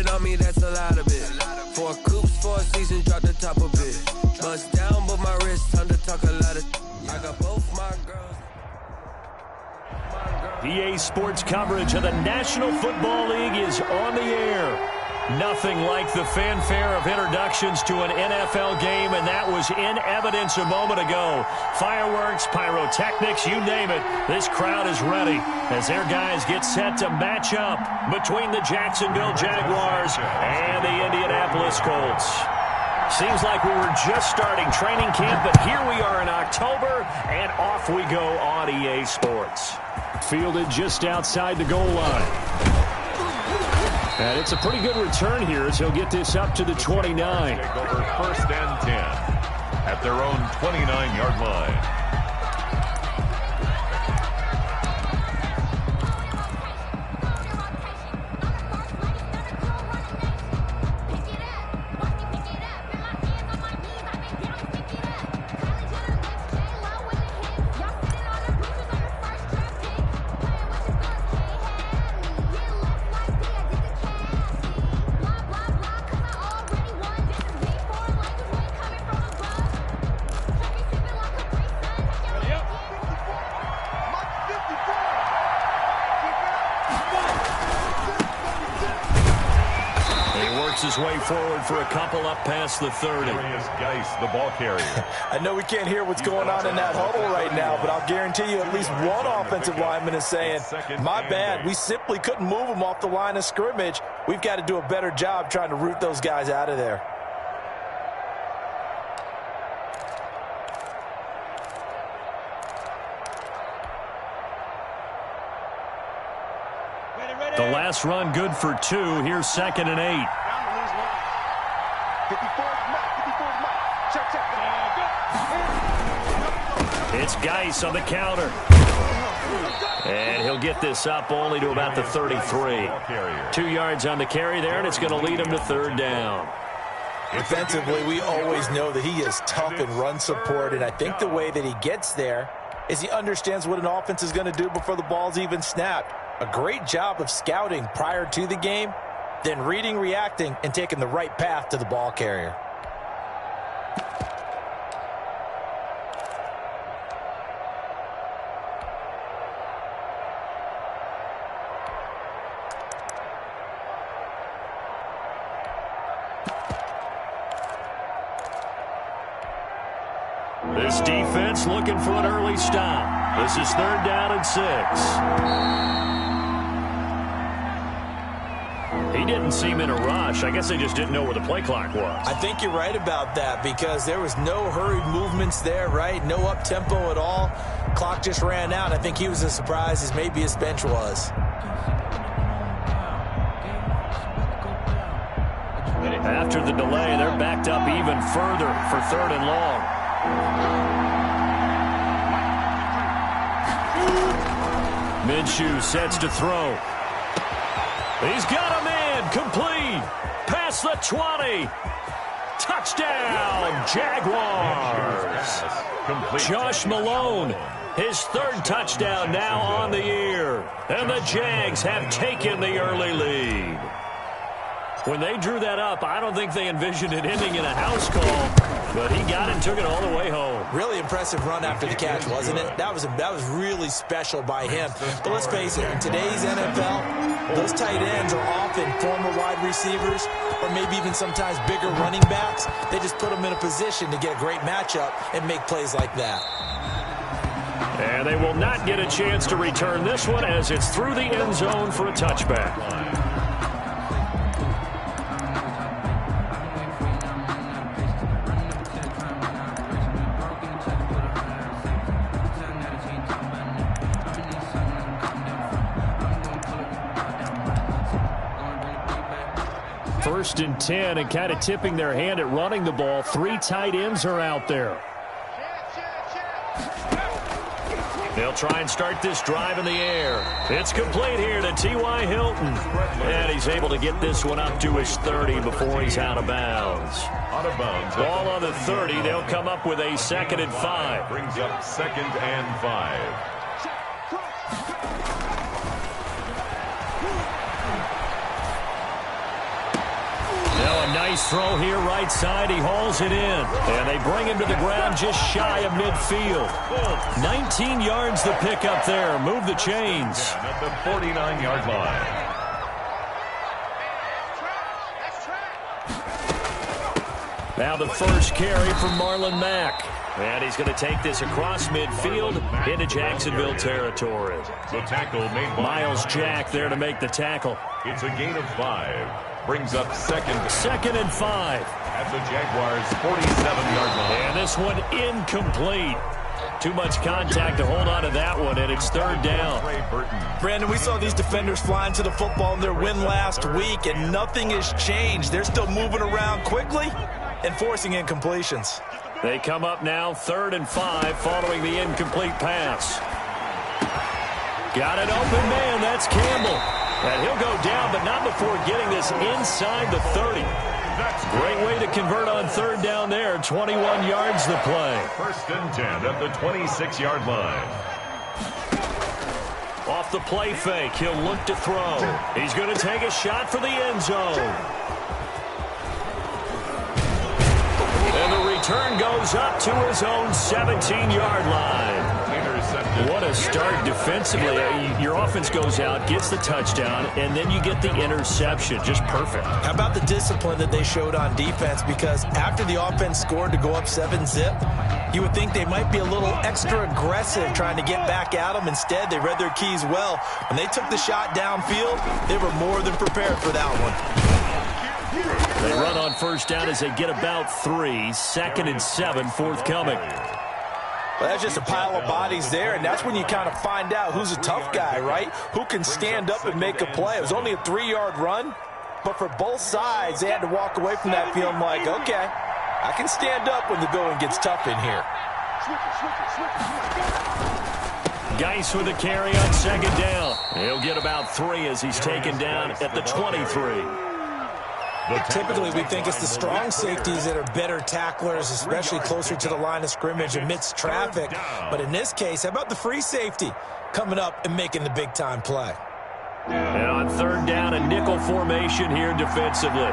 on me, that's a lot of it. 4 coops, 4 seasons, drop the top a bit. Bust down, but my wrist, time to talk a lot of. I got both my girls. EA Sports coverage of the National Football League is on the air. Nothing like the fanfare of introductions to an NFL game, and that was in evidence a moment ago. Fireworks, pyrotechnics, you name it. This crowd is ready as their guys get set to match up between the Jacksonville Jaguars and the Indianapolis Colts. Seems like we were just starting training camp, but here we are in October, and off we go on EA Sports. Fielded just outside the goal line. And it's a pretty good return here as he'll get this up to the 29. Take over 1st and 10 at their own 29-yard line. His way forward for a couple up past the 30. Geis, the ball carrier. I know we can't hear what's going on in that huddle right now, but I'll guarantee you at least one offensive lineman is saying, my bad, we simply couldn't move them off the line of scrimmage. We've got to do a better job trying to root those guys out of there. The last run good for 2. Here's 2nd and 8. It's Geis on the counter. And he'll get this up only to about the 33. 2 yards on the carry there, and it's going to lead him to 3rd down. Defensively, we always know that he is tough in run support, and I think the way that he gets there is he understands what an offense is going to do before the ball's even snapped. A great job of scouting prior to the game, then reading, reacting, and taking the right path to the ball carrier. This defense looking for an early stop. This is 3rd down and 6. He didn't seem in a rush. I guess they just didn't know where the play clock was. I think you're right about that because there was no hurried movements there, right? No up-tempo at all. Clock just ran out. I think he was as surprised as maybe his bench was. After the delay, they're backed up even further for 3rd and long. Minshew sets to throw. He's got him in. Complete. Past the 20. Touchdown, Jaguars. Josh Malone, his 3rd touchdown now on the year. And the Jags have taken the early lead. When they drew that up, I don't think they envisioned it ending in a house call, but he got it and took it all the way home. Really impressive run after the catch, wasn't it? That was really special by him. But let's face it, in today's NFL, those tight ends are often former wide receivers or maybe even sometimes bigger running backs. They just put them in a position to get a great matchup and make plays like that. And they will not get a chance to return this one as it's through the end zone for a touchback. First and 10, and kind of tipping their hand at running the ball. 3 tight ends are out there. They'll try and start this drive in the air. It's complete here to T.Y. Hilton. And he's able to get this one up to his 30 before he's out of bounds. Ball on the 30. They'll come up with a 2nd and 5. Brings up 2nd and 5. Nice throw here, right side. He hauls it in. And they bring him to the ground just shy of midfield. 19 yards the pickup there. Move the chains. At the 49-yard line. Now the first carry from Marlon Mack. And he's going to take this across midfield into Jacksonville territory. The tackle made by Miles Jack there to make the tackle. It's a gain of 5. Brings up second and 5. At the Jaguars' 47-yard line. And this one incomplete. Too much contact to hold on to that one, and it's third down. Brandon, we saw these defenders flying to the football in their win last week, and nothing has changed. They're still moving around quickly and forcing incompletions. They come up now, 3rd and 5, following the incomplete pass. Got an open man, that's Campbell. And he'll go down, but not before getting this inside the 30. Great way to convert on 3rd down there. 21 yards the play. 1st and 10 at the 26-yard line. Off the play fake, he'll look to throw. He's going to take a shot for the end zone. And the return goes up to his own 17-yard line. What a start defensively. Your offense goes out, gets the touchdown, and then you get the interception. Just perfect. How about the discipline that they showed on defense? Because after the offense scored to go up 7-zip, you would think they might be a little extra aggressive trying to get back at them. Instead, they read their keys well. When they took the shot downfield, they were more than prepared for that one. They run on 1st down as they get about 3. 2nd and 7 forthcoming. Well, that's just a pile of bodies there, and that's when you kind of find out who's a tough guy, right? Who can stand up and make a play. It was only a 3-yard run, but for both sides, they had to walk away from that feeling like, okay, I can stand up when the going gets tough in here. Geis with a carry on 2nd down. He'll get about 3 as he's taken down at the 23. Typically, we think it's the strong safeties that are better tacklers, especially closer to the line of scrimmage amidst traffic. But in this case, how about the free safety coming up and making the big-time play? And on 3rd down, a nickel formation here defensively.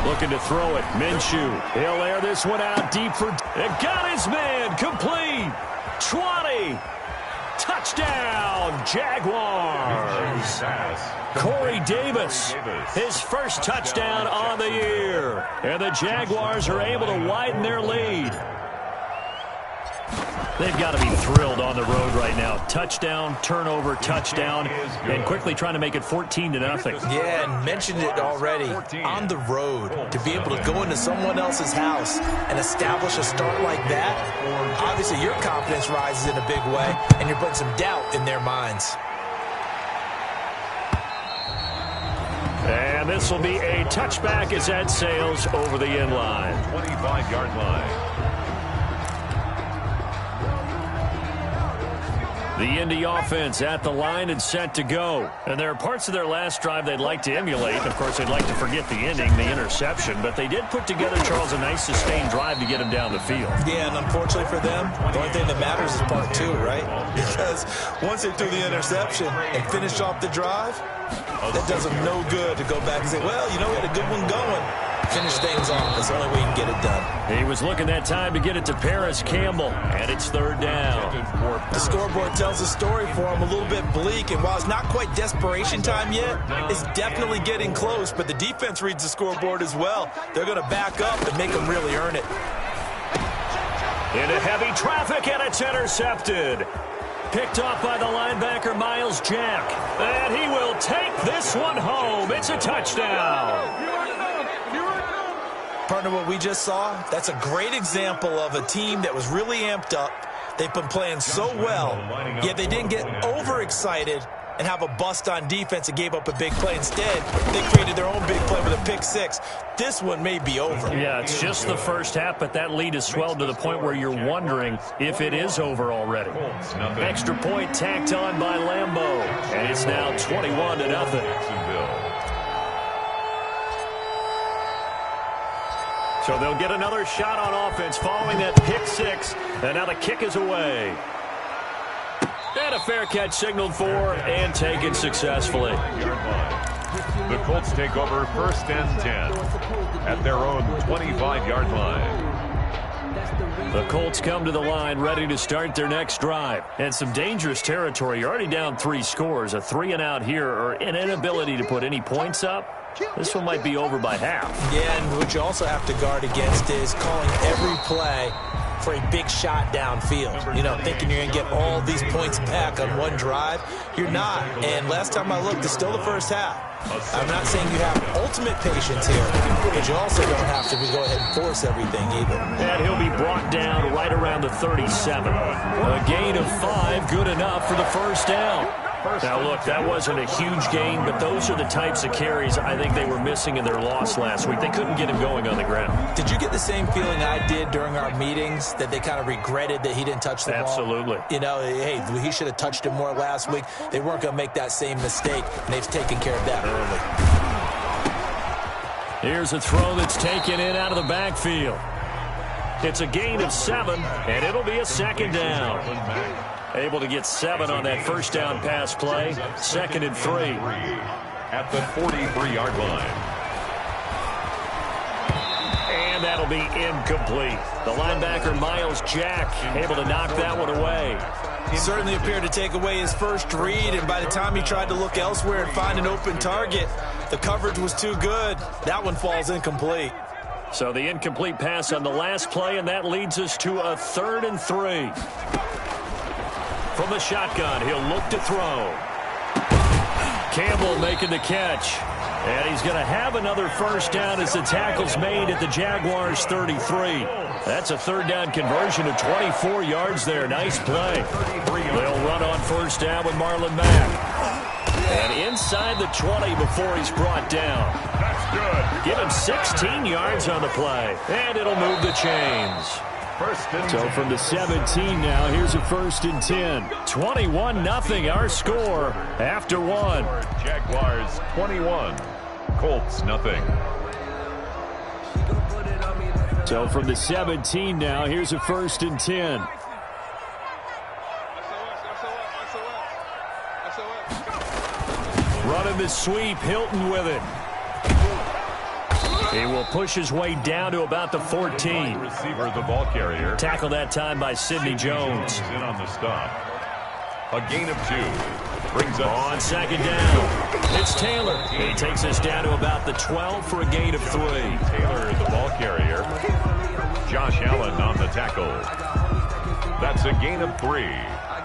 Looking to throw it. Minshew. He'll air this one out deep for... It got his man. Complete. 20. Touchdown, Jaguars. Corey Davis, his first touchdown on the year. And the Jaguars are able to widen their lead. They've got to be thrilled on the road right now. Touchdown, turnover, touchdown, and quickly trying to make it 14-0. Yeah, and mentioned it already. On the road, to be able to go into someone else's house and establish a start like that, obviously your confidence rises in a big way, and you're putting some doubt in their minds. And this will be a touchback as that sails over the end line. 25-yard line. The Indy offense at the line and set to go. And there are parts of their last drive they'd like to emulate. Of course, they'd like to forget the ending, the interception. But they did put together, Charles, a nice sustained drive to get him down the field. Yeah, and unfortunately for them, the only thing that matters is part 2, right? Because once they threw the interception and finished off the drive, that does them no good to go back and say, well, you know, we had a good one going. Finish things off. That's the only way you can get it done. He was looking that time to get it to Paris Campbell, and it's 3rd down. The scoreboard tells a story for him, a little bit bleak, and while it's not quite desperation time yet, it's definitely getting close, but the defense reads the scoreboard as well. They're going to back up and make them really earn it. Into heavy traffic, and it's intercepted. Picked off by the linebacker, Miles Jack. And he will take this one home. It's a touchdown. Partner, what we just saw, that's a great example of a team that was really amped up. They've been playing so well, yet they didn't get overexcited and have a bust on defense and gave up a big play. Instead, they created their own big play with a pick 6. This one may be over. Yeah, it's just the first half, but that lead has swelled to the point where you're wondering if it is over already. Extra point tacked on by Lambeau, and it's now 21-0. So they'll get another shot on offense following that pick 6, and now the kick is away. And a fair catch signaled for and taken successfully. The Colts take over 1st and 10 at their own 25-yard line. The Colts come to the line ready to start their next drive. And some dangerous territory. You're already down 3 scores. A 3-and-out here or an inability to put any points up. This one might be over by half. Yeah, and what you also have to guard against is calling every play for a big shot downfield. You know, thinking you're going to get all these points back on one drive. You're not. And last time I looked, it's still the first half. I'm not saying you have ultimate patience here, but you also don't have to go ahead and force everything either. And he'll be brought down right around the 37. A gain of 5, good enough for the first down. Now, look, that wasn't a huge gain, but those are the types of carries I think they were missing in their loss last week. They couldn't get him going on the ground. Did you get the same feeling I did during our meetings, that they kind of regretted that he didn't touch the ball? Absolutely. You know, hey, he should have touched it more last week. They weren't going to make that same mistake, and they've taken care of that early. Here's a throw that's taken in out of the backfield. It's a gain of 7, and it'll be a second down. Able to get 7 on that first down pass play. 2nd and 3. At the 43-yard line. And that'll be incomplete. The linebacker, Miles Jack, able to knock that one away. He certainly appeared to take away his first read, and by the time he tried to look elsewhere and find an open target, the coverage was too good. That one falls incomplete. So the incomplete pass on the last play, and that leads us to a 3rd and 3. From the shotgun, he'll look to throw. Campbell making the catch. And he's going to have another first down as the tackle's made at the Jaguars' 33. That's a 3rd down conversion of 24 yards there. Nice play. They'll run on first down with Marlon Mack. And inside the 20 before he's brought down. That's good. Give him 16 yards on the play. And it'll move the chains. So from the 17 now, here's a 1st and 10. 21-0 our score after 1. Jaguars 21, Colts nothing. So from the 17 now, here's a 1st and 10. Running the sweep, Hilton with it. He will push his way down to about the 14. Receiver, the ball carrier. Tackle that time by Sidney Jones. In on the stop. A gain of 2. Brings up on 2nd down. It's Taylor. He takes us down to about the 12 for a gain of 3. Taylor, the ball carrier. Josh Allen on the tackle. That's a gain of 3.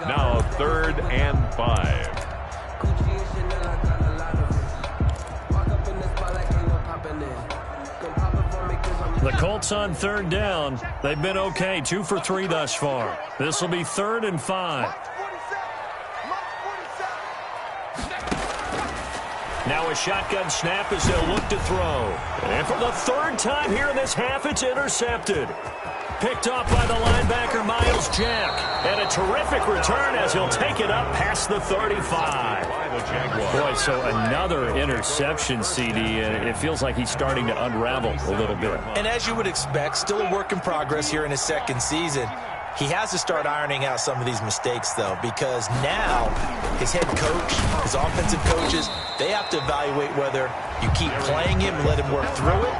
Now 3rd and 5. The Colts on 3rd down. They've been okay, 2 for 3 thus far. This will be 3rd and 5. Now a shotgun snap as they'll look to throw. And for the 3rd time here in this half, it's intercepted. Picked off by the linebacker, Miles Jack. And a terrific return as he'll take it up past the 35. Boy, so another interception, CD, and it feels like he's starting to unravel a little bit. And as you would expect, still a work in progress here in his 2nd season. He has to start ironing out some of these mistakes, though, because now his head coach, his offensive coaches, they have to evaluate whether you keep playing him and let him work through it,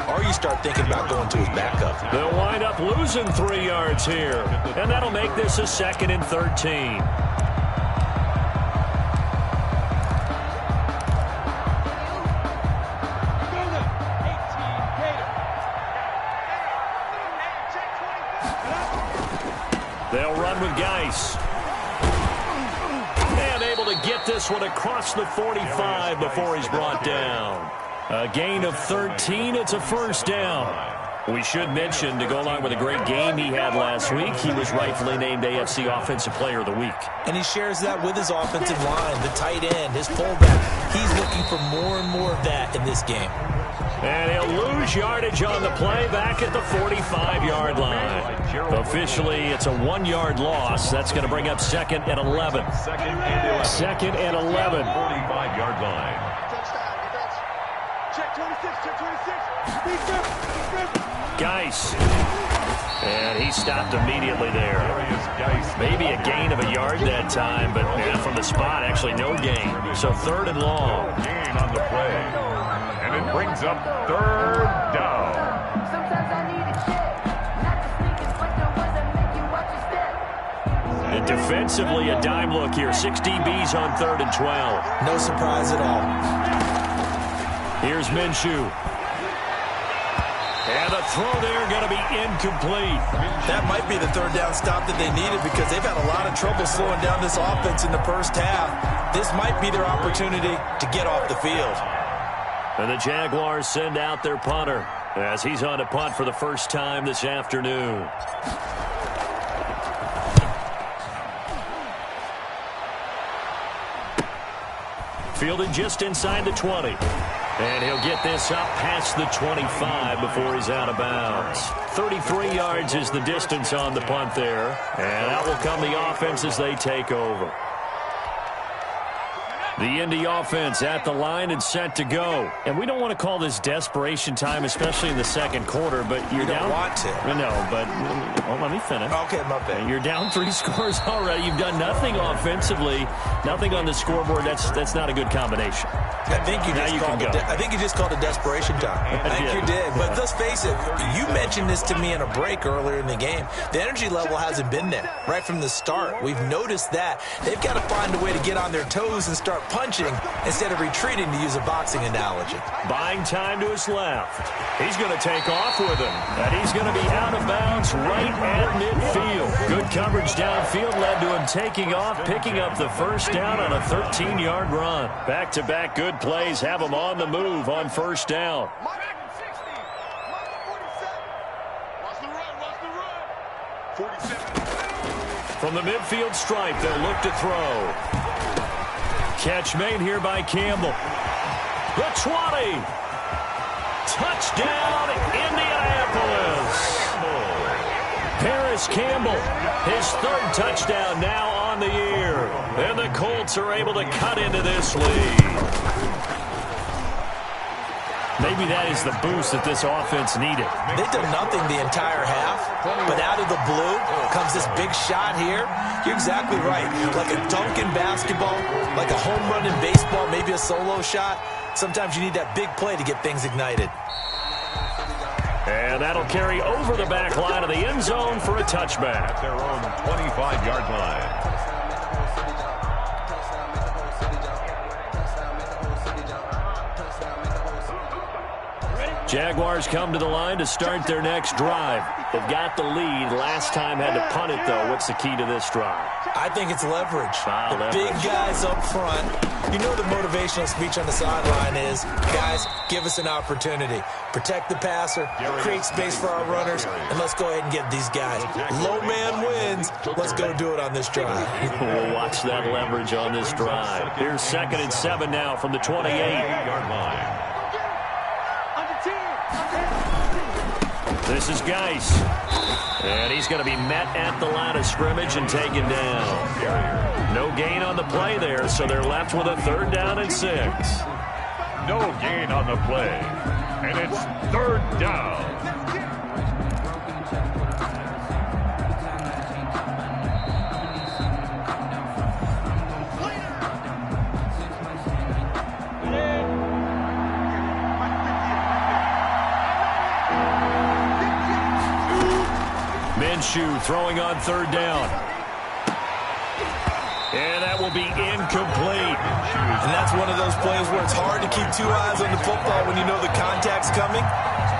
or you start thinking about going to his backup. They'll wind up losing 3 yards here, and that'll make this a 2nd and 13. They'll run with Geis. And able to get this one across the 45 before he's brought down. A gain of 13. It's a 1st down. We should mention, to go along with a great game he had last week, he was rightfully named AFC Offensive Player of the Week. And he shares that with his offensive line, the tight end, his fullback. He's looking for more and more of that in this game. And he'll lose yardage on the play back at the 45-yard line. Officially, it's a 1-yard loss. That's going to bring up 2nd and 11. 2nd and 11. 45-yard line. Geis And he stopped immediately there. Maybe a gain of a yard that time, but from the spot, actually no gain. So 3rd and long. Gain on the play. And it brings up 3rd down. And defensively, a dime look here. 6 DBs on 3rd and 12. No surprise at all. Here's Minshew. And the throw there going to be incomplete. That might be the 3rd down stop that they needed because they've had a lot of trouble slowing down this offense in the first half. This might be their opportunity to get off the field. And the Jaguars send out their punter as he's on to punt for the first time this afternoon. Fielded just inside the 20. And he'll get this up past the 25 before he's out of bounds. 33 yards is the distance on the punt there. And out will come the offense as they take over. The Indy offense at the line and set to go. And we don't want to call this desperation time, especially in the second quarter, but you're down. You don't want to. No, but let me finish. Okay, my bad. You're down 3 scores already. You've done nothing offensively, nothing on the scoreboard. That's not a good combination. I think you just called it desperation time. I think you did. But let's face it, you mentioned this to me in a break earlier in the game. The energy level hasn't been there right from the start. We've noticed that. They've got to find a way to get on their toes and start punching instead of retreating, to use a boxing analogy. Buying time to his left. He's going to take off with him. And he's going to be out of bounds right at midfield. Good coverage downfield led to him taking off, picking up the first down on a 13-yard run. Back-to-back good plays have him on the move on first down. From the midfield stripe, they'll look to throw. Catch made here by Campbell. The 20. Touchdown, Indianapolis. Paris Campbell, his 3rd touchdown now on the year. And the Colts are able to cut into this lead. Maybe that is the boost that this offense needed. They've done nothing the entire half, but out of the blue comes this big shot here. You're exactly right. Like a dunk in basketball, like a home run in baseball, maybe a solo shot. Sometimes you need that big play to get things ignited. And that'll carry over the back line of the end zone for a touchback. At their own 25-yard line. Jaguars come to the line to start their next drive. They've got the lead. Last time had to punt it, though. What's the key to this drive? I think it's leverage. Big guys up front. You know the motivational speech on the sideline is, guys, give us an opportunity. Protect the passer, create space for our runners, and let's go ahead and get these guys. Low man wins. Let's go do it on this drive. We'll watch that leverage on this drive. Here's 2nd and 7 now from the 28-yard line. This is Geis. And he's going to be met at the line of scrimmage and taken down. No gain on the play there, so they're left with a 3rd down and 6. No gain on the play. And it's 3rd down. Minshew throwing on 3rd down. And that will be incomplete. And that's one of those plays where it's hard to keep 2 eyes on the football when you know the contact's coming,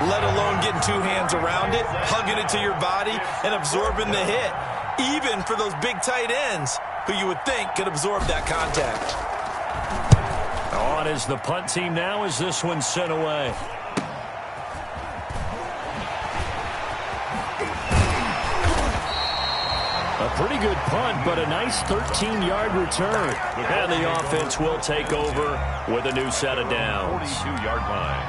let alone getting 2 hands around it, hugging it to your body, and absorbing the hit, even for those big tight ends who you would think could absorb that contact. On is the punt team now as this one's sent away. A pretty good punt, but a nice 13-yard return. And the offense will take over with a new set of downs. 42-yard line.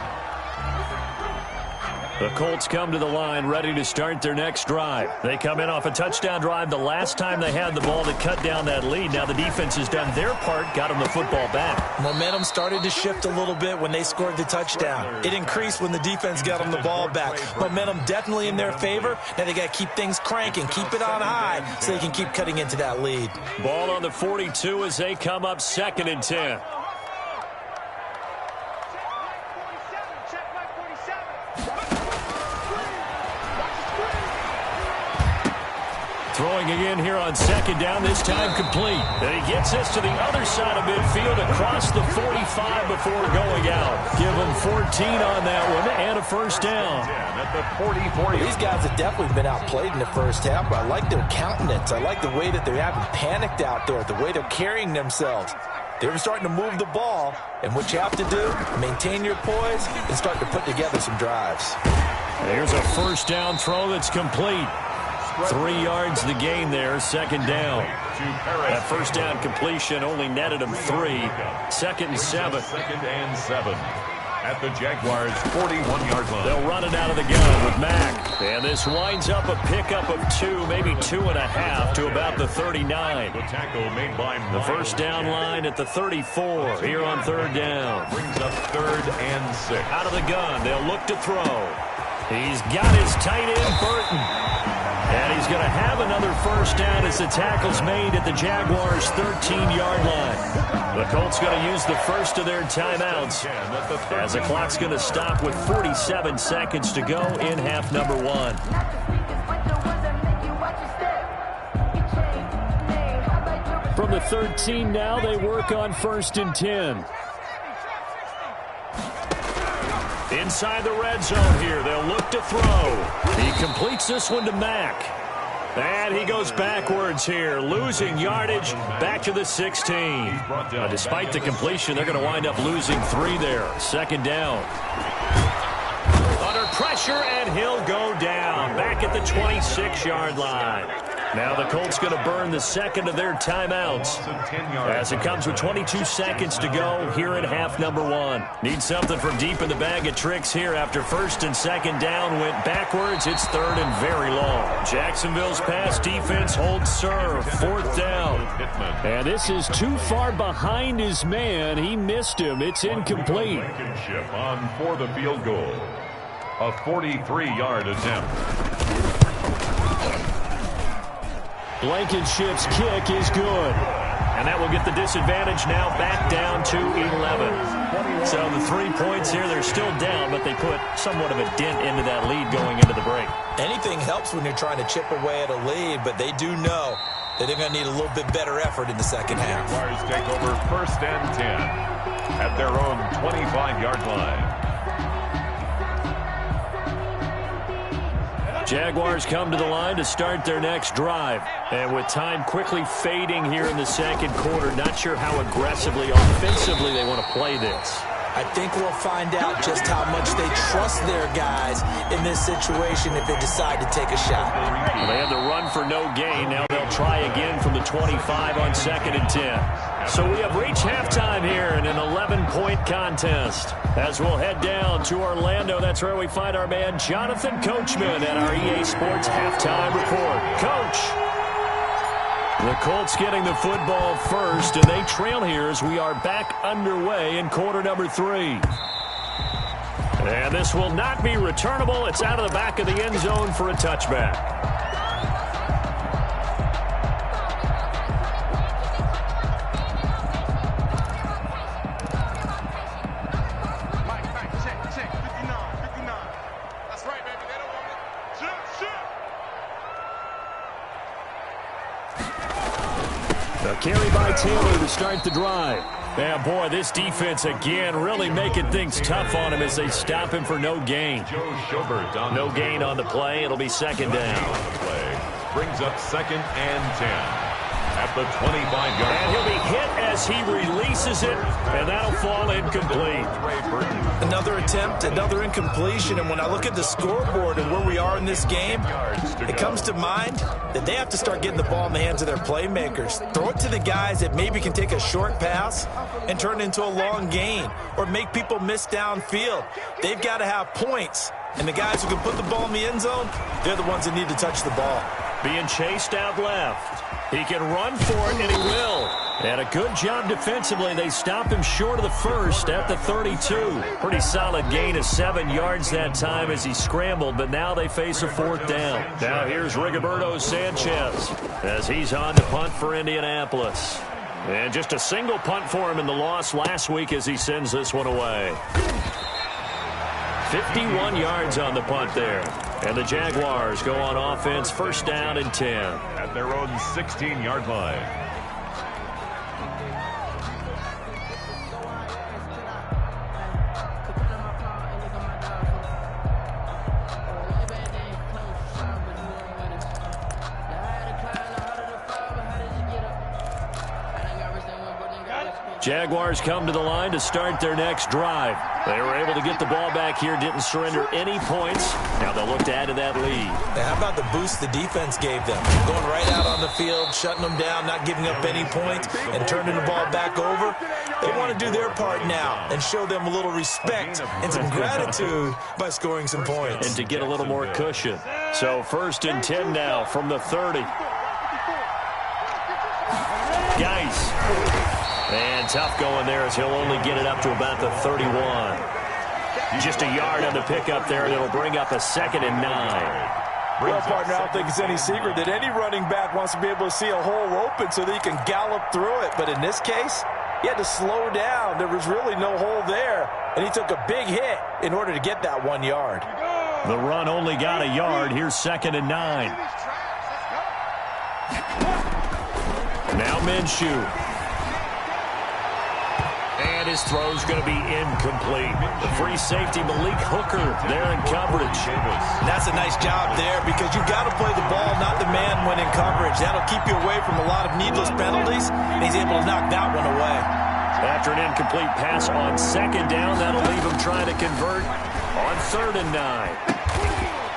The Colts come to the line ready to start their next drive. They come in off a touchdown drive the last time they had the ball to cut down that lead. Now the defense has done their part, got them the football back. Momentum started to shift a little bit when they scored the touchdown. It increased when the defense got them the ball back. Momentum definitely in their favor. Now they got to keep things cranking, keep it on high so they can keep cutting into that lead. Ball on the 42 as they come up 2nd and 10. Throwing again here on 2nd down, this time complete. And he gets this to the other side of midfield across the 45 before going out. Give him 14 on that one and a first down. These guys have definitely been outplayed in the first half, but I like their countenance. I like the way that they haven't panicked out there, the way they're carrying themselves. They're starting to move the ball, and what you have to do, maintain your poise and start to put together some drives. Here's a first down throw that's complete. 3 yards the gain there, 2nd down. That first down completion only netted him 3. 2nd and 7. 2nd and 7 at the Jaguars' 41-yard line. They'll run it out of the gun with Mack. And this winds up a pickup of 2, maybe 2.5 to about the 39. The tackle made by the first down line at the 34 here on 3rd down. Brings up 3rd and 6. Out of the gun, they'll look to throw. He's got his tight end, Burton. And he's going to have another first down as the tackle's made at the Jaguars' 13-yard line. The Colts going to use the first of their timeouts as the clock's going to stop with 47 seconds to go in half number 1. From the 13 now, they work on 1st and 10. Inside the red zone here, they'll look to throw. He completes this one to Mack. And he goes backwards here, losing yardage back to the 16. Despite the completion, they're going to wind up losing 3 there. 2nd down. Under pressure, and he'll go down back at the 26-yard line. Now the Colts going to burn the 2nd of their timeouts as it comes with 22 seconds to go here in half number 1. Need something from deep in the bag of tricks here after 1st and 2nd down went backwards. It's 3rd and very long. Jacksonville's pass defense holds serve. 4th down. And this is too far behind his man. He missed him. It's incomplete. On for the field goal. A 43-yard attempt. Blankenship's kick is good. And that will get the disadvantage now back down to 11. So the 3 points here, they're still down, but they put somewhat of a dent into that lead going into the break. Anything helps when you're trying to chip away at a lead, but they do know that they're going to need a little bit better effort in the second half. Jaguars take over 1st and 10 at their own 25-yard line. Jaguars come to the line to start their next drive. And with time quickly fading here in the 2nd quarter, not sure how aggressively, offensively they want to play this. I think we'll find out just how much they trust their guys in this situation if they decide to take a shot. Well, they had the run for no gain. Now they'll try again from the 25 on 2nd and 10. So we have reached halftime here in an 11-point contest. As we'll head down to Orlando, that's where we find our man Jonathan Coachman at our EA Sports Halftime Report. Coach! The Colts getting the football first, and they trail here as we are back underway in quarter number 3. And this will not be returnable. It's out of the back of the end zone for a touchback. Carry by Taylor to start the drive. Yeah, boy, this defense again really making things tough on him as they stop him for no gain. No gain on the play. It'll be 2nd down. Brings up 2nd and 10 at the 25-yard line. And he'll be hit as he releases it, and that'll fall incomplete. Another attempt, another incompletion, and when I look at the scoreboard and where we are in this game, it comes to mind that they have to start getting the ball in the hands of their playmakers. Throw it to the guys that maybe can take a short pass and turn it into a long gain or make people miss downfield. They've got to have points And the guys who can put the ball in the end zone, they're the ones that need to touch the ball. Being chased out left. He can run for it, and he will. And a good job defensively. They stopped him short of the first at the 32. Pretty solid gain of 7 yards that time as he scrambled, but now they face a 4th down. Now here's Rigoberto Sanchez as he's on to punt for Indianapolis. And just a single punt for him in the loss last week as he sends this one away. 51 yards on the punt there. And the Jaguars go on offense, 1st down and 10. At their own 16-yard line. Jaguars come to the line to start their next drive. They were able to get the ball back here, didn't surrender any points. Now they'll look to add to that lead. How about the boost the defense gave them? Going right out on the field, shutting them down, not giving up any points, and turning the ball back over. They want to do their part now and show them a little respect and some gratitude by scoring some points. And to get a little more cushion. So 1st and 10 now from the 30. Guys. And tough going there as he'll only get it up to about the 31. Just a yard on the pickup there, and it'll bring up a 2nd and 9. Well, partner, I don't think it's any secret that any running back wants to be able to see a hole open so that he can gallop through it. But in this case, he had to slow down. There was really no hole there, and he took a big hit in order to get that 1 yard. The run only got a yard. Here's 2nd and 9. Now Minshew. And his throw's going to be incomplete. The free safety, Malik Hooker, there in coverage. And that's a nice job there because you've got to play the ball, not the man when in coverage. That'll keep you away from a lot of needless penalties, and he's able to knock that one away. After an incomplete pass on 2nd down, that'll leave him trying to convert on 3rd and 9.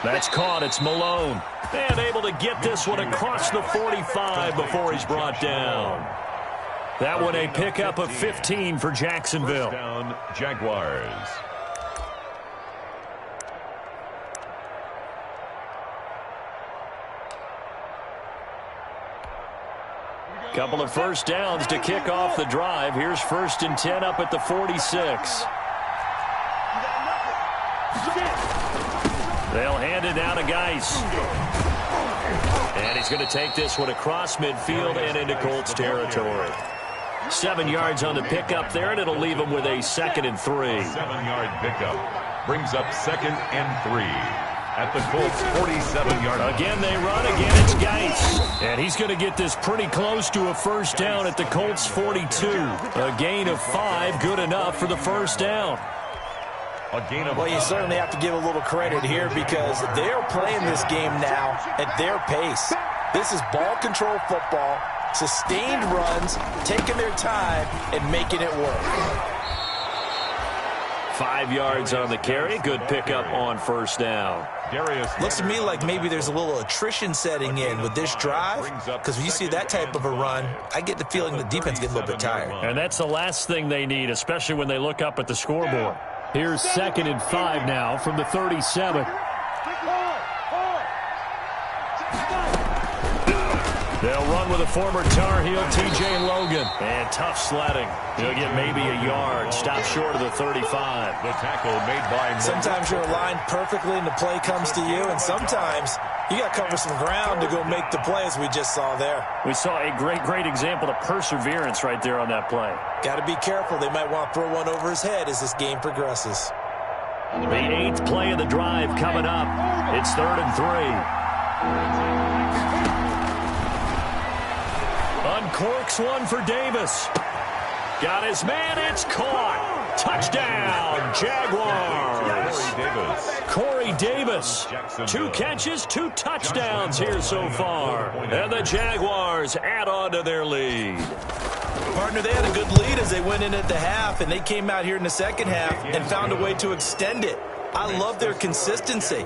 That's caught. It's Malone. And able to get this one across the 45 before he's brought down. That one a pickup of 15 for Jacksonville. Down, Jaguars. Couple of 1st downs to kick off the drive. Here's 1st and 10 up at the 46. They'll hand it down to Geis. And he's going to take this one across midfield and into Colts territory. 7 yards on the pickup there, and it'll leave him with a 2nd and 3. 7-yard pickup brings up 2nd and 3 at the Colts 47-yard line. Again they run, again it's Geis. And he's going to get this pretty close to a 1st down at the Colts 42. A gain of 5, good enough for the 1st down. Well, you certainly have to give a little credit here because they're playing this game now at their pace. This is ball control football, sustained runs, taking their time, and making it work. 5 yards on the carry. Good pickup on 1st down. Looks to me like maybe there's a little attrition setting in with this drive because when you see that type of a run, I get the feeling the defense gets a little bit tired. And that's the last thing they need, especially when they look up at the scoreboard. Here's 2nd and 5 now from the 37. They'll run with a former Tar Heel, T.J. Logan. And tough sledding. He'll get maybe a yard. Stop short of the 35. The tackle made by... Sometimes you're aligned perfectly and the play comes to you, and sometimes you got to cover some ground to go make the play as we just saw there. We saw a great example of perseverance right there on that play. Got to be careful. They might want to throw one over his head as this game progresses. The 8th play of the drive coming up. It's 3rd and 3. Uncorks one for Davis. Got his man. It's caught. Touchdown, Jaguars. Corey Davis. 2 catches, 2 touchdowns here so far. And the Jaguars add on to their lead. Partner, they had a good lead as they went in at the half, and they came out here in the second half and found a way to extend it. I love their consistency.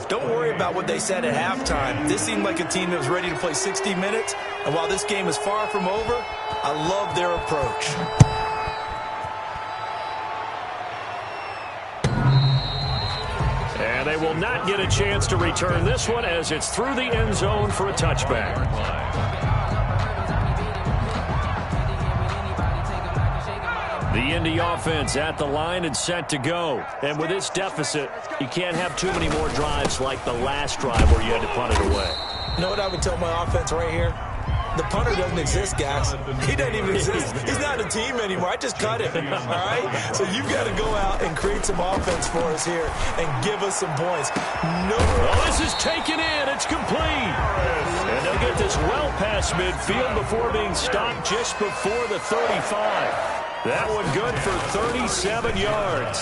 Don't worry about what they said at halftime. This seemed like a team that was ready to play 60 minutes, and while this game is far from over, I love their approach. And And they will not get a chance to return this one as it's through the end zone for a touchback. The Indy offense at the line and set to go. And with this deficit, you can't have too many more drives like the last drive where you had to punt it away. You know what I would tell my offense right here? The punter doesn't exist, guys. He doesn't even exist. He's not a team anymore. I just cut him, all right? So you've got to go out and create some offense for us here and give us some points. No. Well, this is taken in. It's complete. And they'll get this well past midfield before being stopped just before the 35. That one good for 37 yards.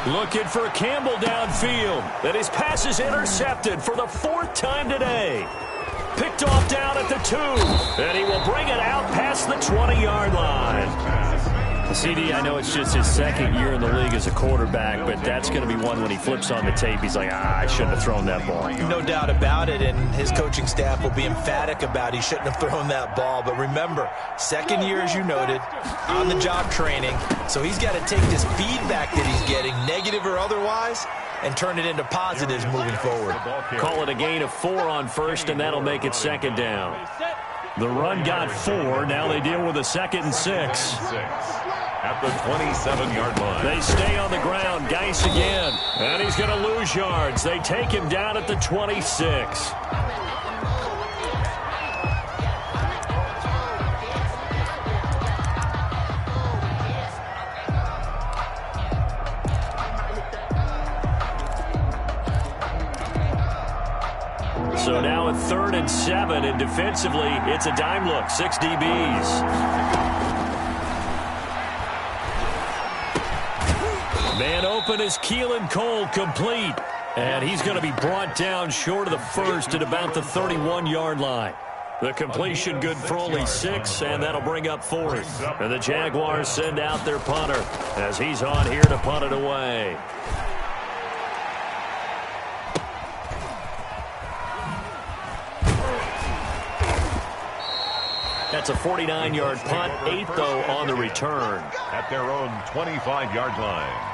Looking for Campbell downfield. And his pass is intercepted for the fourth time today. Picked off down at the 2. And he will bring it out past the 20-yard line. CD, I know it's just his second year in the league as a quarterback, but that's going to be one when he flips on the tape. He's like, I shouldn't have thrown that ball. No doubt about it, and his coaching staff will be emphatic about he shouldn't have thrown that ball. But remember, second year, as you noted, on-the-job training, so he's got to take this feedback that he's getting, negative or otherwise, and turn it into positives moving forward. Call it a gain of 4 on first, and that'll make it second down. The run got 4. Now they deal with a 2nd and 6. At the 27-yard line. They stay on the ground. Geis again. And he's going to lose yards. They take him down at the 26. So now a 3rd and 7, and defensively, it's a dime look. 6 DBs. Man open is Keelan Cole, complete. And he's going to be brought down short of the first at about the 31-yard line. The completion good for only 6, and that'll bring up 4th. And the Jaguars send out their punter as he's on here to punt it away. That's a 49-yard punt, 8 though on the return. At their own 25-yard line.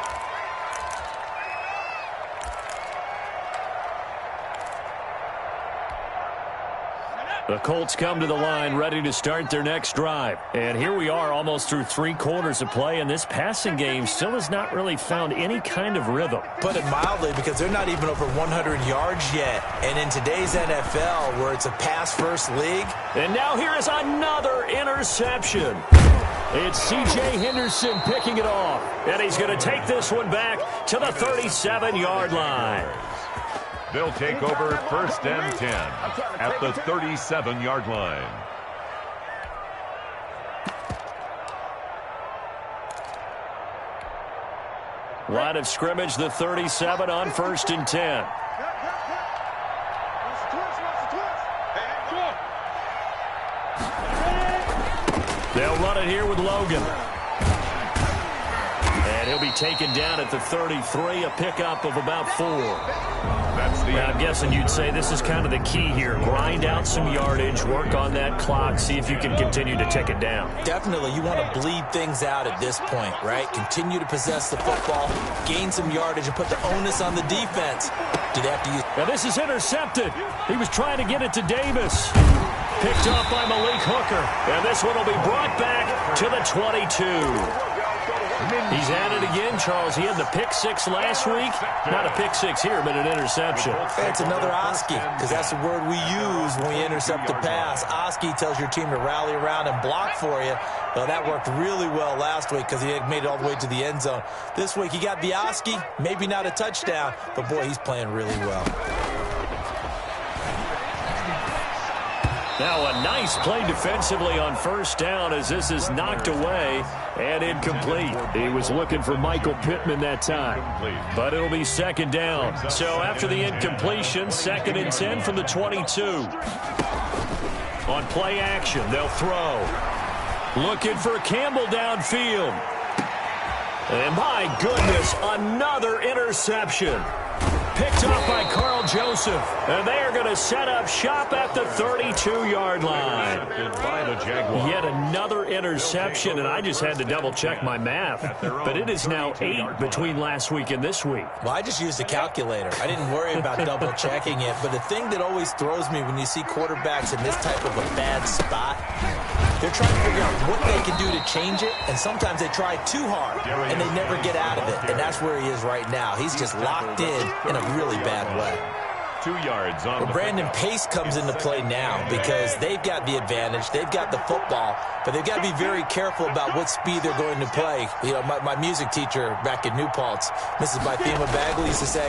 The Colts come to the line ready to start their next drive. And here we are almost through 3 quarters of play, and this passing game still has not really found any kind of rhythm. Put it mildly, because they're not even over 100 yards yet. And in today's NFL, where it's a pass-first league. And now here is another interception. It's C.J. Henderson picking it off. And he's going to take this one back to the 37-yard line. They'll take over 1st and 10 at the 37-yard line. Line of scrimmage, the 37 on 1st and 10. They'll run it here with Logan. And he'll be taken down at the 33, a pickup of about 4. Now, I'm guessing you'd say this is kind of the key here. Grind out some yardage, work on that clock, see if you can continue to tick it down. Definitely, you want to bleed things out at this point, right? Continue to possess the football, gain some yardage, and put the onus on the defense. Do they have to use... Now, this is intercepted. He was trying to get it to Davis. Picked off by Malik Hooker. And this one will be brought back to the 22. He's at it again, Charles. He had the pick 6 last week. Not a pick 6 here, but an interception. It's another Oski, because that's the word we use when we intercept a pass. Oski tells your team to rally around and block for you. Well, that worked really well last week because he had made it all the way to the end zone. This week, he got the Oski, maybe not a touchdown, but, boy, he's playing really well. Now a nice play defensively on 1st down as this is knocked away and incomplete. He was looking for Michael Pittman that time, but it'll be 2nd down. So after the incompletion, 2nd and 10 from the 22. On play action, they'll throw. Looking for Campbell downfield. And my goodness, another interception. Picked off by Carl Joseph. And they are going to set up shop at the 32-yard line. By the Jaguars. Yet another interception, and I just had to double-check my math. But it is now 8 between last week and this week. Well, I just used a calculator. I didn't worry about double-checking it. But the thing that always throws me when you see quarterbacks in this type of a bad spot, they're trying to figure out what they can do to change it, and sometimes they try too hard, and they never get out of it. And that's where he is right now. He's just locked in a really bad way. 2 yards on the Brandon Pace comes into play now because they've got the advantage. They've got the football, but they've got to be very careful about what speed they're going to play. You know, my music teacher back in New Paltz, Mrs. Bythema Bagley, used to say,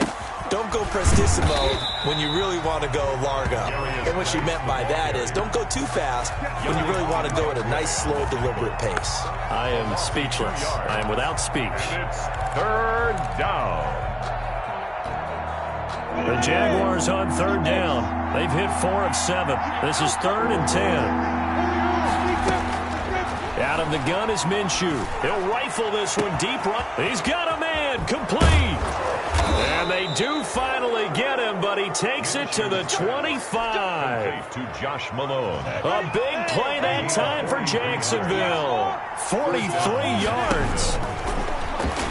don't go prestissimo when you really want to go largo. And what she meant by that is don't go too fast when you really want to go at a nice, slow, deliberate pace. I am speechless. I am without speech. It's 3rd down. The Jaguars on 3rd down. They've hit 4 of 7. This is 3rd and 10. Out of the gun is Minshew. He'll rifle this one deep right. He's got a man. Complete. And they do finally get him, but he takes it to the 25. To Josh Malone. A big play that time for Jacksonville. 43 yards.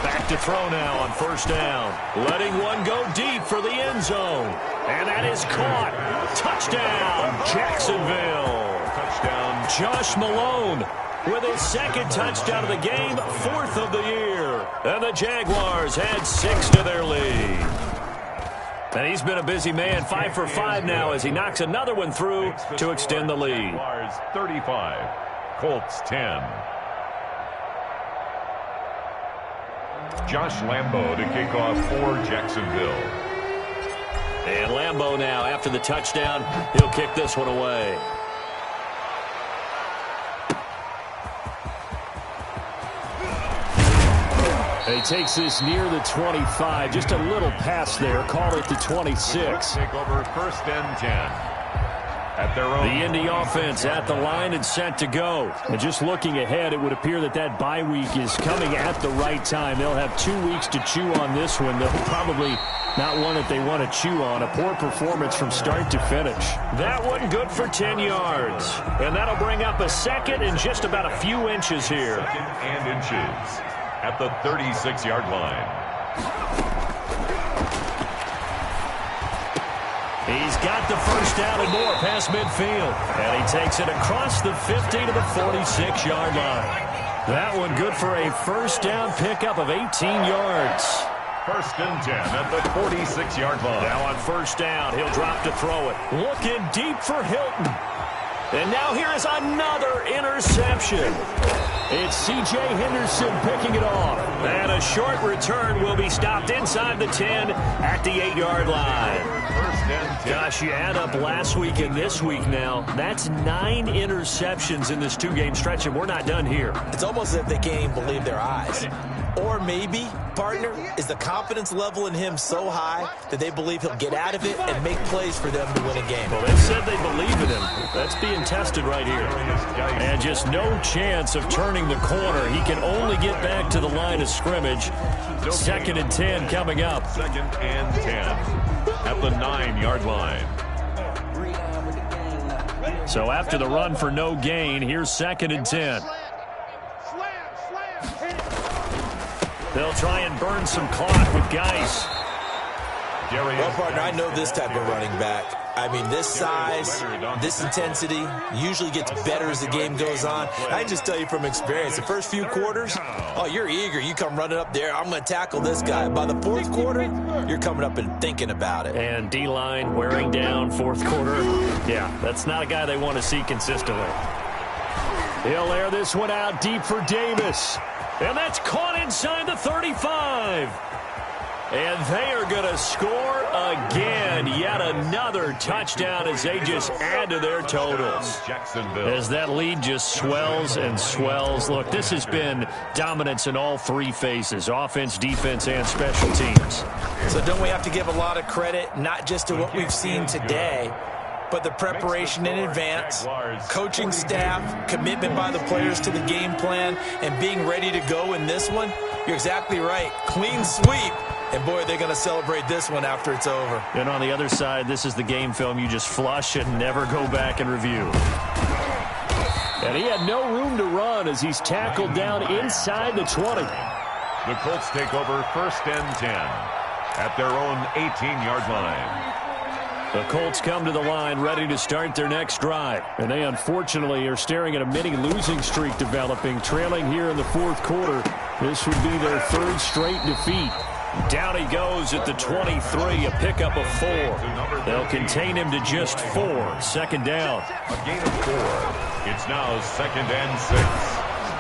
Back to throw now on 1st down. Letting one go deep for the end zone. And that is caught. Touchdown, Jacksonville. Touchdown. Josh Malone with his 2nd touchdown of the game, 4th of the year. And the Jaguars add 6 to their lead. And he's been a busy man, 5 for 5 now as he knocks another one through to extend the lead. Jaguars 35, Colts 10. Josh Lambo to kick off for Jacksonville. And Lambo now, after the touchdown, he'll kick this one away. And he takes this near the 25. Just a little pass there. Call it the 26. Take over 1st and 10. At their own. The Indy offense at the line and set to go. And just looking ahead, it would appear that that bye week is coming at the right time. They'll have 2 weeks to chew on this one. They'll probably not one that they want to chew on. A poor performance from start to finish. That one good for 10 yards. And that'll bring up a 2nd and just about a few inches here. 2nd and inches at the 36-yard line. He's got the 1st down and more past midfield. And he takes it across the 50 to the 46-yard line. That one good for a 1st down pickup of 18 yards. 1st and 10 at the 46-yard line. Now on 1st down, he'll drop to throw it. Looking deep for Hilton. And now here is another interception. It's C.J. Henderson picking it off. And a short return will be stopped inside the 10 at the 8-yard line. 1st and 10. Gosh, you add up last week and this week now. That's 9 interceptions in this 2-game stretch, and we're not done here. It's almost as if they can't even believe their eyes. Or maybe, partner, is the confidence level in him so high that they believe he'll get out of it and make plays for them to win a game. Well, they said they believe in him. That's being tested right here. And just no chance of turning the corner. He can only get back to the line of scrimmage. 2nd and 10 coming up. 2nd and 10 at the 9-yard line. So after the run for no gain, here's 2nd and 10. They'll try and burn some clock with Geis. Well, partner, I know this type of running back. I mean, this size, this intensity usually gets better as the game goes on. I can just tell you from experience, the first few quarters, oh, you're eager. You come running up there, I'm going to tackle this guy. By the 4th quarter, you're coming up and thinking about it. And D-line wearing down 4th quarter. Yeah, that's not a guy they want to see consistently. He'll air this one out deep for Davis. And that's caught inside the 35. And they are going to score again. Yet another touchdown as they just add to their totals. As that lead just swells and swells. Look, this has been dominance in all 3 phases, offense, defense, and special teams. So don't we have to give a lot of credit, not just to what we've seen today, but the preparation in advance, coaching staff, commitment by the players to the game plan, and being ready to go in this one? You're exactly right. Clean sweep. And, boy, they're going to celebrate this one after it's over. And on the other side, this is the game film you just flush and never go back and review. And he had no room to run as he's tackled down inside the 20. The Colts take over 1st and 10 at their own 18-yard line. The Colts come to the line ready to start their next drive. And they unfortunately are staring at a mini losing streak developing, trailing here in the 4th quarter. This would be their 3rd straight defeat. Down he goes at the 23, a pickup of 4. They'll contain him to just 4. 2nd down. A gain of 4. It's now 2nd and 6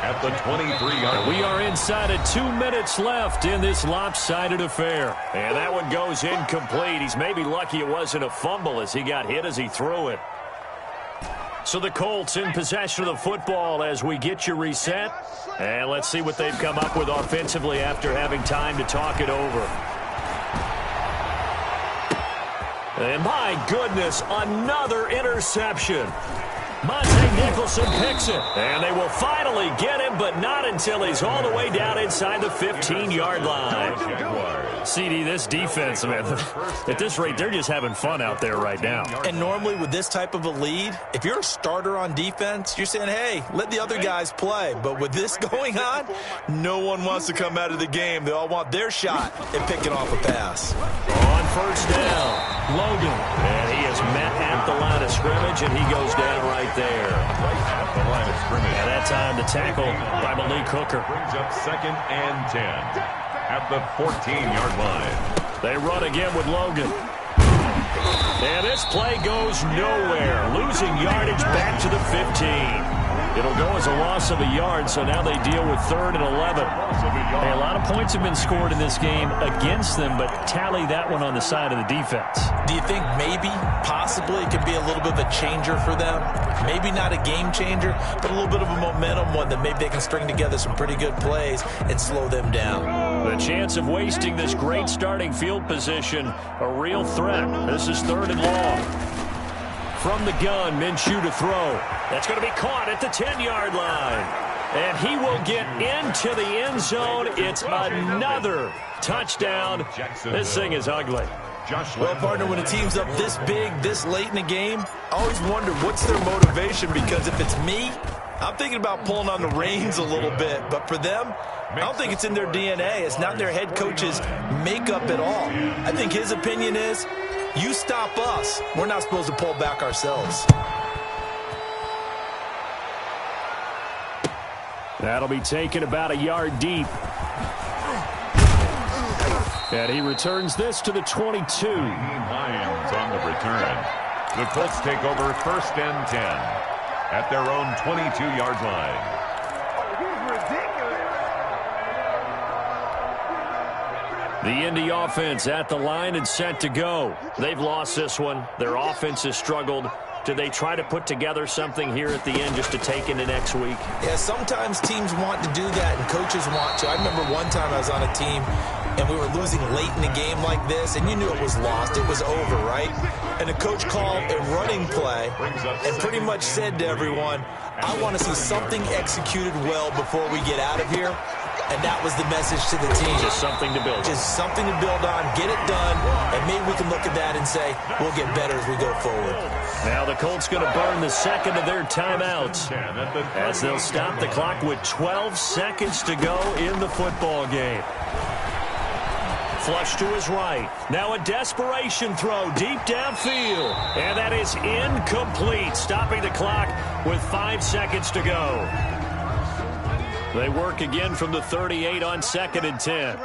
at the 23-yard line. We are inside of 2 minutes left in this lopsided affair. And that one goes incomplete. He's maybe lucky it wasn't a fumble as he got hit as he threw it. So the Colts in possession of the football as we get you reset. And let's see what they've come up with offensively after having time to talk it over. And my goodness, another interception. Monte Nicholson picks it. And they will finally get him, but not until he's all the way down inside the 15-yard line. CD, this defense, man, at this rate, they're just having fun out there right now. And normally with this type of a lead, if you're a starter on defense, you're saying, hey, let the other guys play. But with this going on, no one wants to come out of the game. They all want their shot at picking off a pass. On 1st down, Logan. And he is met at the line of scrimmage, and he goes down right there. Right at the line of scrimmage. At that time, the tackle by Malik Hooker. Brings up 2nd and 10 at the 14-yard line. They run again with Logan. And this play goes nowhere. Losing yardage back to the 15. It'll go as a loss of a yard, so now they deal with 3rd and 11. Hey, a lot of points have been scored in this game against them, but tally that one on the side of the defense. Do you think maybe, possibly, it could be a little bit of a changer for them? Maybe not a game changer, but a little bit of a momentum one that maybe they can string together some pretty good plays and slow them down. The chance of wasting this great starting field position, a real threat. This is 3rd and long. From the gun, Minshew to throw. That's going to be caught at the 10-yard line. And he will get into the end zone. It's another touchdown. This thing is ugly. Well, partner, when a team's up this big, this late in the game, I always wonder what's their motivation, because if it's me, I'm thinking about pulling on the reins a little bit. But for them, I don't think it's in their DNA. It's not their head coach's makeup at all. I think his opinion is, you stop us, we're not supposed to pull back ourselves. That'll be taken about a yard deep. And he returns this to the 22. Lions on the return. The Colts take over 1st and 10 at their own 22-yard line. The Indy offense at the line and set to go. They've lost this one. Their offense has struggled. Do they try to put together something here at the end just to take into next week? Yeah, sometimes teams want to do that and coaches want to. I remember one time I was on a team and we were losing late in a game like this, and you knew it was lost. It was over, right? And the coach called a running play and pretty much said to everyone, I want to see something executed well before we get out of here. And that was the message to the team. Just something to build. Just something to build on, get it done, and maybe we can look at that and say, we'll get better as we go forward. Now the Colts going to burn the second of their timeouts as they'll stop the clock with 12 seconds to go in the football game. Flush to his right. Now a desperation throw deep downfield. And that is incomplete, stopping the clock with 5 seconds to go. They work again from the 38 on 2nd and 10.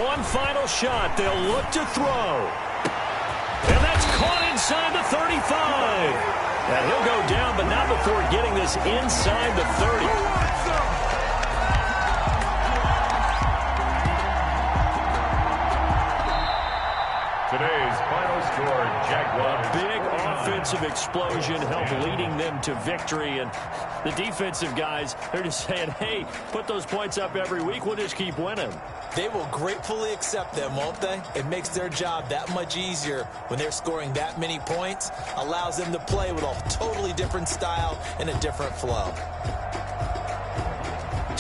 One final shot. They'll look to throw. And that's caught inside the 35. And he'll go down, but not before getting this inside the 30. Today's final score, Jaguars. Big offensive explosion helped leading them to victory. And the defensive guys, they're just saying, hey, put those points up every week. We'll just keep winning. They will gratefully accept them, won't they? It makes their job that much easier when they're scoring that many points. Allows them to play with a totally different style and a different flow.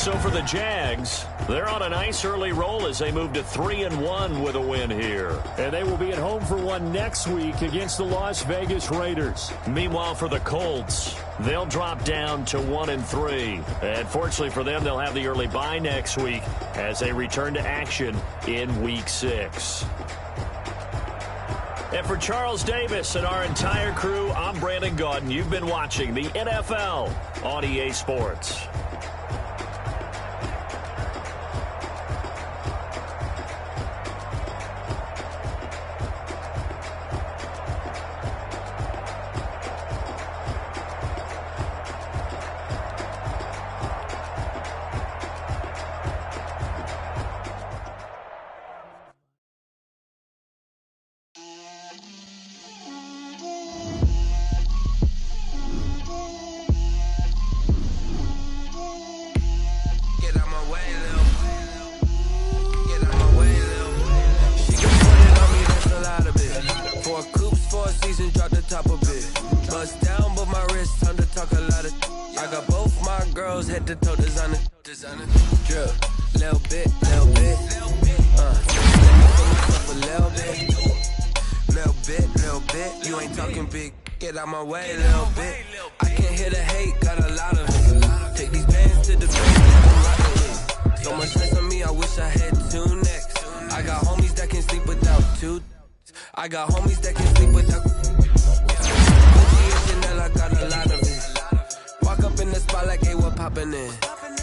So for the Jags, they're on a nice early roll as they move to 3-1 with a win here. And they will be at home for one next week against the Las Vegas Raiders. Meanwhile, for the Colts, they'll drop down to 1-3. And fortunately for them, they'll have the early bye next week as they return to action in Week 6. And for Charles Davis and our entire crew, I'm Brandon Gaudin. You've been watching the NFL on EA Sports. Head to toe designer, drip, little bit, let me put myself a little bit, you ain't talking big, get out my way a little bit, I can't hear the hate, got a lot of it, take these bands to the bank, so much stress on me, I wish I had two necks, I got homies that can sleep without two, I got homies that can sleep without, Gucci and Chanel, I got a lot of it. Walk up in the spot like, hey, what poppin' in?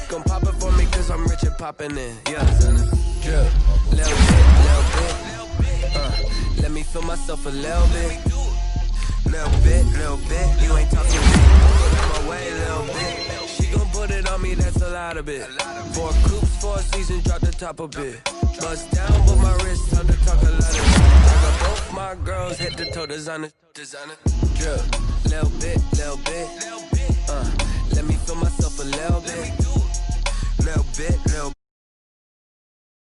Gon' pop it for me cause I'm rich and poppin' in. Yeah, drip, little bit. Let me feel myself a little bit. Little bit. You ain't talking big. Get out my way, little bit. She gon' put it on me, that's a lot of it. 4 coops, 4 seasons, drop the top a bit. Bust down with my wrist, time to talk a lot of shit. I got both my girls head to toe designer. Drip, little bit. Let me feel myself a little bit.